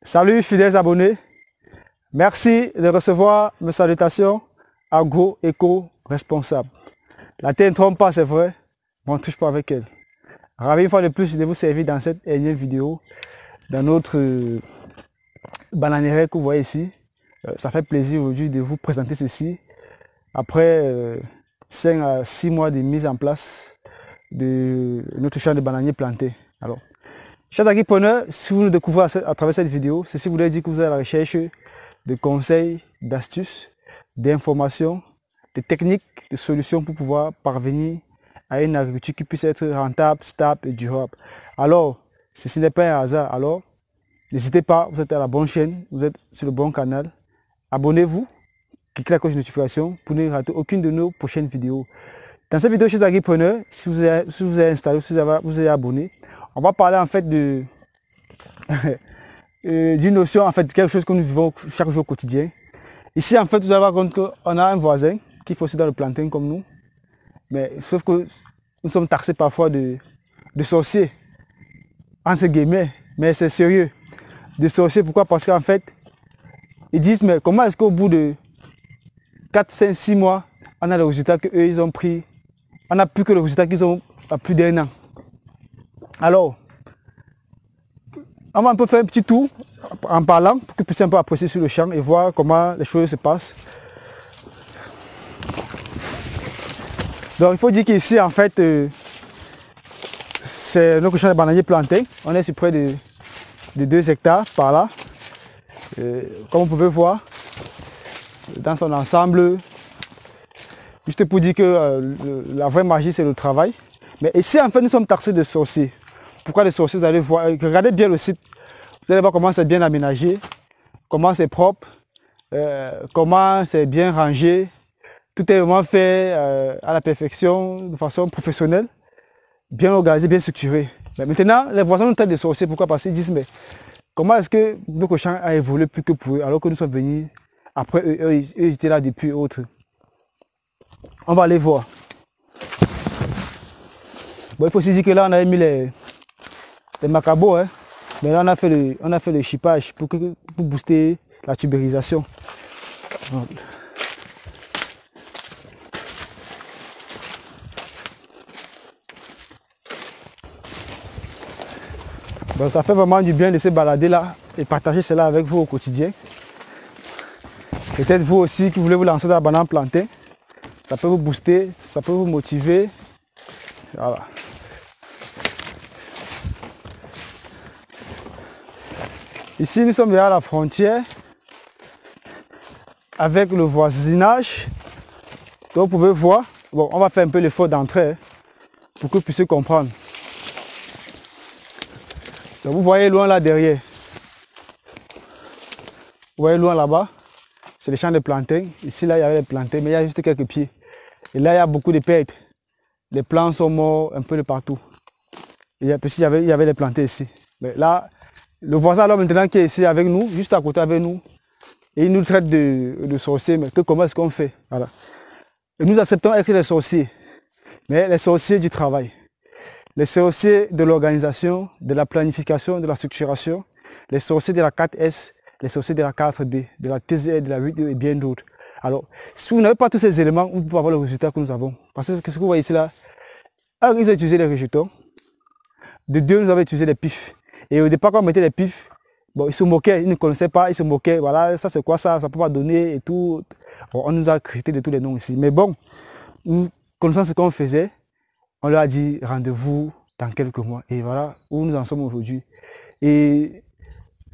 Salut fidèles abonnés, merci de recevoir mes salutations agro-éco-responsable. La terre ne trompe pas, c'est vrai, mais on ne touche pas avec elle. Ravi une fois de plus de vous servir dans cette énième vidéo, dans notre bananière que vous voyez ici. Ça fait plaisir aujourd'hui de vous présenter ceci après 5 à 6 mois de mise en place de notre champ de bananiers planté. Alors, chers agripreneurs, si vous nous découvrez à travers cette vidéo, ceci voudrait dire que vous êtes à la recherche de conseils, d'astuces, d'informations, de techniques, de solutions pour pouvoir parvenir à une agriculture qui puisse être rentable, stable et durable. Alors, ceci n'est pas un hasard. Alors, n'hésitez pas, vous êtes à la bonne chaîne, vous êtes sur le bon canal. Abonnez-vous, cliquez la cloche de notification pour ne rater aucune de nos prochaines vidéos. Dans cette vidéo, chers agripreneurs, si vous avez installé, si vous êtes abonné, on va parler en fait de d'une notion, en fait, quelque chose que nous vivons chaque jour au quotidien. Ici, en fait, vous allez voir qu'on a un voisin qui fait aussi dans le plantain comme nous. Mais sauf que nous sommes taxés parfois de sorciers, entre guillemets, mais c'est sérieux. De sorciers, pourquoi? Parce qu'en fait, ils disent, mais comment est-ce qu'au bout de 4, 5, 6 mois, on a le résultat qu'eux, ils ont pris, on n'a plus que le résultat qu'ils ont à plus d'1 an. Alors, on va un peu faire un petit tour en parlant pour que vous puissiez un peu apprécier sur le champ et voir comment les choses se passent. Donc il faut dire qu'ici en fait c'est notre champ de bananiers planté. On est sur près de 2 hectares par là. Comme vous pouvez voir dans son ensemble, juste pour dire que la vraie magie c'est le travail. Mais ici en fait nous sommes taxés de sorciers. Pourquoi les sorciers? Vous allez voir, regardez bien le site. Vous allez voir comment c'est bien aménagé, comment c'est propre, comment c'est bien rangé. Tout est vraiment fait à la perfection, de façon professionnelle, bien organisé, bien structuré. Mais maintenant, les voisins nous traitent de sorciers. Pourquoi? Parce qu'ils disent, mais comment est-ce que notre champ a évolué plus que pour eux, alors que nous sommes venus après eux, ils étaient là depuis autre. On va aller voir. Bon, il faut aussi dire que là, on avait mis les macabos, hein. Mais là, on a fait le chippage pour booster la tubérisation. Donc ça fait vraiment du bien de se balader là et partager cela avec vous au quotidien. Peut-être vous aussi qui voulez vous lancer dans la banane plantée, ça peut vous booster, ça peut vous motiver. Voilà. Ici nous sommes déjà à la frontière avec le voisinage. Donc vous pouvez voir, bon on va faire un peu l'effort d'entrée pour que vous puissiez comprendre. Donc vous voyez loin là derrière, vous voyez loin là-bas, c'est les champs de plantains. Ici là il y avait les plantains, mais il y a juste quelques pieds. Et là il y a beaucoup de pertes. Les plants sont morts un peu de partout. Il y avait les plantains ici. Mais là, le voisin là maintenant qui est ici avec nous, juste à côté avec nous, et il nous traite de sorciers, mais comment est-ce qu'on fait? Voilà. Et nous acceptons être les sorciers, mais les sorciers du travail. Les sorciers de l'organisation, de la planification, de la structuration, les sorciers de la 4S, les sorciers de la 4B, de la TZR, de la 8E et bien d'autres. Alors, si vous n'avez pas tous ces éléments, vous pouvez avoir le résultat que nous avons. Parce que ce que vous voyez ici là, un, ils ont utilisé les rejetons. De deux, nous avons utilisé les pifs. Et au départ, quand on mettait les pifs, bon, ils se moquaient, ils ne connaissaient pas, ils se moquaient. Voilà, ça c'est quoi ça ne peut pas donner et tout. Bon, on nous a critiqué de tous les noms ici. Mais bon, nous connaissons ce qu'on faisait. On leur a dit rendez-vous dans quelques mois. Et voilà où nous en sommes aujourd'hui. Et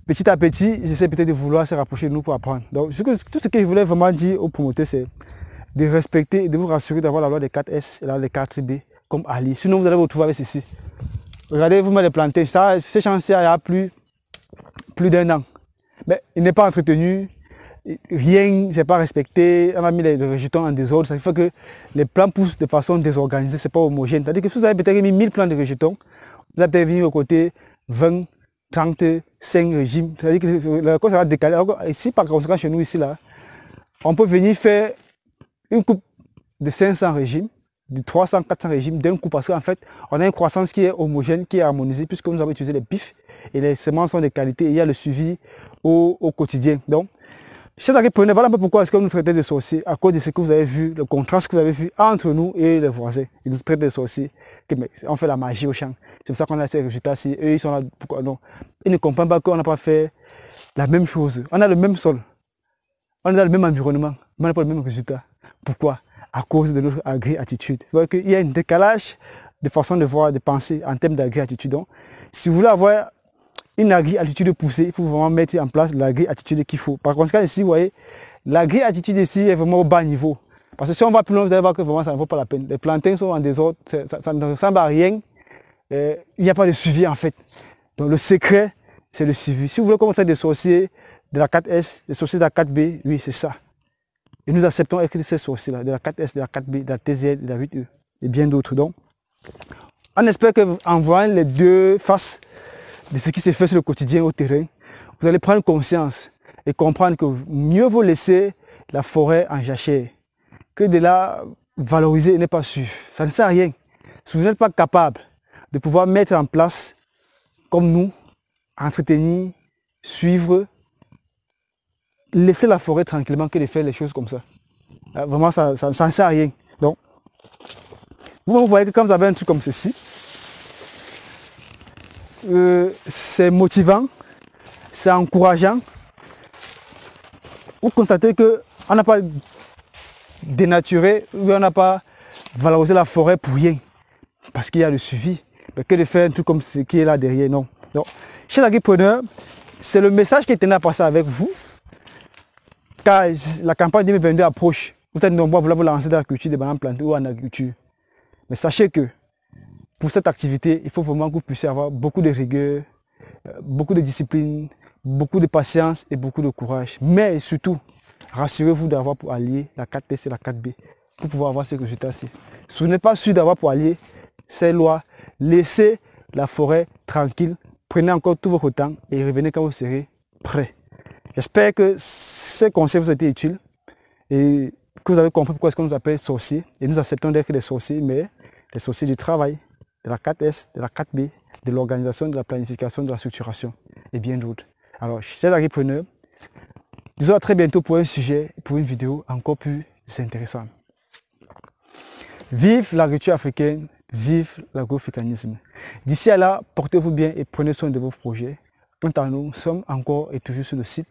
petit à petit, j'essaie peut-être de vouloir se rapprocher de nous pour apprendre. Donc tout ce que je voulais vraiment dire aux promoteurs, c'est de respecter et de vous rassurer d'avoir la loi des 4S et la loi des 4B comme alliés. Sinon, vous allez vous retrouver avec ceci. Regardez, vous mettez les plantés. Ces champs-ci, il y a plus d'1 an. Mais il n'est pas entretenu. Rien n'est pas respecté, on a mis les rejetons en désordre, ça fait que les plants poussent de façon désorganisée, c'est pas homogène. C'est-à-dire que si vous avez peut-être mis 1000 plants de rejetons, vous allez peut-être venir au côté 20, 35 régimes, c'est-à-dire que la cause va décaler. Alors, ici, par conséquent, chez nous, ici, là, on peut venir faire une coupe de 500 régimes, de 300, 400 régimes d'un coup, parce qu'en fait, on a une croissance qui est homogène, qui est harmonisée, puisque nous avons utilisé les pifs et les semences sont de qualité, et il y a le suivi au quotidien. Donc, chers agripreneurs, voilà un peu pourquoi est-ce que nous traitons de sorciers, à cause de ce que vous avez vu, le contraste que vous avez vu entre nous et les voisins. Ils nous traitent de sorciers, on fait la magie au champ. C'est pour ça qu'on a ces résultats-ci. Eux, ils sont là, pourquoi non? Ils ne comprennent pas qu'on n'a pas fait la même chose. On a le même sol, on est dans le même environnement, mais on n'a pas le même résultat. Pourquoi? À cause de notre agri-attitude. Vous voyez qu'il y a un décalage de façon de voir, de penser en termes d'agri-attitude. Donc, si vous voulez avoir une agri-attitude poussée, il faut vraiment mettre en place l'agri-attitude qu'il faut. Par conséquent, ici, vous voyez, l'agri-attitude ici est vraiment au bas niveau. Parce que si on va plus loin, vous allez voir que vraiment ça ne vaut pas la peine. Les plantains sont en désordre, ça ne ressemble à rien. Il n'y a pas de suivi en fait. Donc le secret, c'est le suivi. Si vous voulez qu'on fasse des sorciers de la 4S, des sorciers de la 4B, oui, c'est ça. Et nous acceptons avec ces sorciers-là, de la 4S, de la 4B, de la TZL, de la 8E et bien d'autres. Donc, on espère qu'en voyant les deux faces de ce qui se fait sur le quotidien au terrain, vous allez prendre conscience et comprendre que mieux vaut laisser la forêt en jachère que de la valoriser et ne pas suivre. Ça ne sert à rien. Si vous n'êtes pas capable de pouvoir mettre en place, comme nous, entretenir, suivre, laisser la forêt tranquillement que de faire les choses comme ça. Vraiment, ça ne sert à rien. Donc, vous voyez que quand vous avez un truc comme ceci, c'est motivant, c'est encourageant. Vous constatez qu'on n'a pas dénaturé, on n'a pas valorisé la forêt pour rien, parce qu'il y a le suivi. Mais que de faire un truc comme ce qui est là derrière, non. Donc, chers agripreneurs, c'est le message qui est tenu à passer avec vous, car la campagne 2022 approche. Vous êtes nombreux à vouloir vous lancer dans la culture des bananes plantées ou en agriculture. Mais sachez que pour cette activité, il faut vraiment que vous puissiez avoir beaucoup de rigueur, beaucoup de discipline, beaucoup de patience et beaucoup de courage. Mais surtout, rassurez-vous d'avoir pour allier la 4S et la 4B pour pouvoir avoir ces résultats-ci. Si vous n'êtes pas sûr d'avoir pour allier ces lois, laissez la forêt tranquille, prenez encore tout votre temps et revenez quand vous serez prêt. J'espère que ces conseils vous ont été utiles et que vous avez compris pourquoi est-ce qu'on nous appelle sorciers. Et nous acceptons d'être des sorciers, mais des sorciers du travail, de la 4S, de la 4B, de l'organisation, de la planification, de la structuration et bien d'autres. Alors, chers agripreneurs, disons à très bientôt pour un sujet, pour une vidéo encore plus intéressante. Vive l'agriculture africaine, vive l'agroafricanisme. D'ici à là, portez-vous bien et prenez soin de vos projets. Quant à nous, sommes encore et toujours sur le site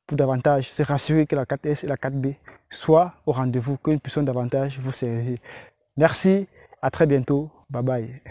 pour davantage se rassurer que la 4S et la 4B soient au rendez-vous, que nous puissions davantage vous servir. Merci, à très bientôt, bye bye.